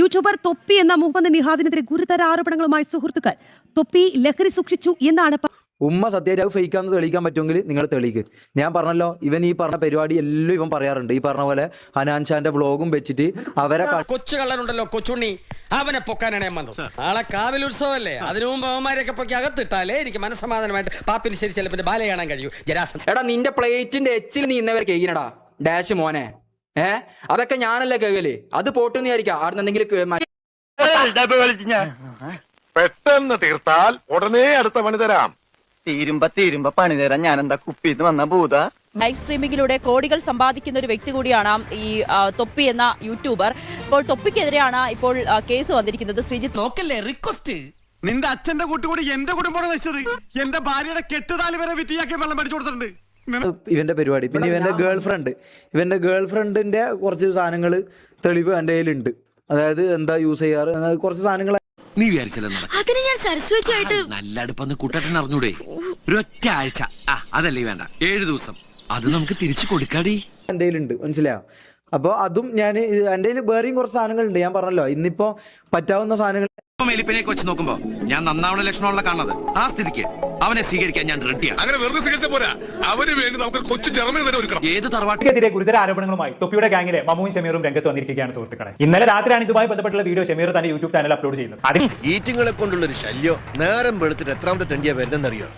YouTuber തൊപ്പി എന്ന മുഹമ്മദ് നിഹാദിനെതിരെ ഗുരുതര ആരോപണങ്ങളുമായി സുഹൃത്തുക്കൾ. തൊപ്പി ലഹരി സൂക്ഷിച്ചു എന്നാണ് ഉമ്മ സത്യമായിട്ട് ഫേക്കാന്ന് തെളിയിക്കാൻ പറ്റുമെങ്കിൽ നിങ്ങൾ തെളിയിക്ക്. ഞാൻ പറഞ്ഞല്ലോ, ഇവൻ ഈ പറഞ്ഞ പരിപാടി എല്ലാം ഇവൻ പറയാറുണ്ട്. ഈ പറഞ്ഞ പോലെ ഹനാൻ ഷാന്റെ വ്ളോഗും വെച്ചിട്ട് അവരെ കൊച്ചു കള്ളനുണ്ടല്ലോ കൊച്ചുണ്ണി, അവനെ പൊക്കാനാണ് ഞാൻ വന്നത്. നാളെ കാവിലുത്സവമല്ലേ, അതിനു മുമ്പ് അവന്മാരെയൊക്കെ പൊക്കി അകത്തിട്ടാലേ എനിക്ക് മനസ്സമാധാനമായിട്ട് പാപ്പിന് ശരി ചിലപ്പോൾ ബാല കാണാൻ കഴിയൂ. ജരാസൻ എടാ നിന്റെ പ്ലേറ്റിന്റെ എച്ചിൽ നീ ഇന്നവരെ കേൾക്കിനടാ ഡാഷ് മോനെ. അതൊക്കെ ഞാനല്ലേ കേൾക്കല്, അത് പോട്ടെന്ന് വിചാരിക്കാം. അവിടെ എന്തെങ്കിലും പെട്ടെന്ന് തീർത്താൽ ഉടനെ അടുത്ത പണി തരാം. തീരുമ്പ പണി തരാൻ ഞാൻ എന്താ കുപ്പിന്ന് വന്ന ഭൂത. ലൈവ് സ്ട്രീമിംഗിലൂടെ കോടികൾ സമ്പാദിക്കുന്ന ഒരു വ്യക്തി കൂടിയാണ് ഈ തൊപ്പി എന്ന യൂട്യൂബർ. ഇപ്പോൾ തൊപ്പിക്കെതിരെയാണ് ഇപ്പോൾ കേസ് വന്നിരിക്കുന്നത്. ശ്രീജിത്ത് നോക്കല്ലേ റിക്വസ്റ്റ്, നിന്റെ അച്ഛന്റെ കൂട്ടുകൂടി എന്റെ കുടുംബമാണ് വെച്ചത്. എന്റെ ഭാര്യയുടെ കെട്ടുതാലി വരെ വിറ്റിയാക്കി വെള്ളം പഠിച്ചു കൊടുത്തിട്ടുണ്ട് ഇവന്റെ പരിപാടി. പിന്നെ ഇവന്റെ ഗേൾഫ്രണ്ടിന്റെ കുറച്ച് സാധനങ്ങൾ തെളിവ് എന്റെ കയ്യിലുണ്ട്. അതായത് എന്താ യൂസ് ചെയ്യാറ്, കുറച്ച് സാധനങ്ങൾ നീ വിചാരിച്ചല്ലോ അതിന് ഞാൻ സരസ്വതിയായിട്ട് നല്ല അടുപ്പെന്ന് കൂട്ടട്ടൻ അറിഞ്ഞൂടെ? ഒരൊറ്റ ആഴ്ച അതല്ലേ വേണ്ട, 7 ദിവസം അത് നമുക്ക് തിരിച്ചു കൊടുക്കാടി. എൻ്റെ കയ്യിലുണ്ട്, മനസ്സിലായോ? അപ്പോൾ അതും ഞാൻ എൻ്റെ കയ്യിൽ വേറെയും കുറച്ച് സാധനങ്ങളുണ്ട്. ഞാൻ പറഞ്ഞല്ലോ, ഇന്നിപ്പോ പറ്റാവുന്ന സാധനങ്ങൾ എലിപ്പനെയൊക്കെ വെച്ച് നോക്കുമ്പോ ഞാൻ നന്നാവണ ലക്ഷണമുള്ള കാണുന്നത്. ആ സ്ഥിതിക്ക് അവനെ സ്വീകരിക്കാൻ ഞാൻ റെഡിയാണ്. അങ്ങനെ വെറുതെ സ്വീകരിച്ച പോരാ, അവന് വേണ്ടി നമുക്ക് കൊച്ചു ജർമ്മനി തന്നെ ഒരുക്കണം. ഏത് തറവാട്ട് ക്കെതിരെ ഗുരുതര ആരോപണങ്ങളുമായി തൊപ്പിയുടെ ഗാങ്ങിലെ മമ്മുവും ഷമീറും രംഗത്ത് വന്നിരിക്കുകയാണ് സുഹൃത്തുക്കളെ. ഇന്നലെ രാത്രിയാണ് ഇതുമായി ബന്ധപ്പെട്ടുള്ള വീഡിയോ ഷമീർ തന്റെ യൂട്യൂബ് ചാനൽ അപ്ലോഡ് ചെയ്യുന്നത്. ഈറ്റിങ്ങളെ കൊണ്ടുള്ള ഒരു ശല്യം നേരം വെളുത്തിട്ട് എത്രാമത്തെ തെണ്ടിയാ വരുന്നറിയോ?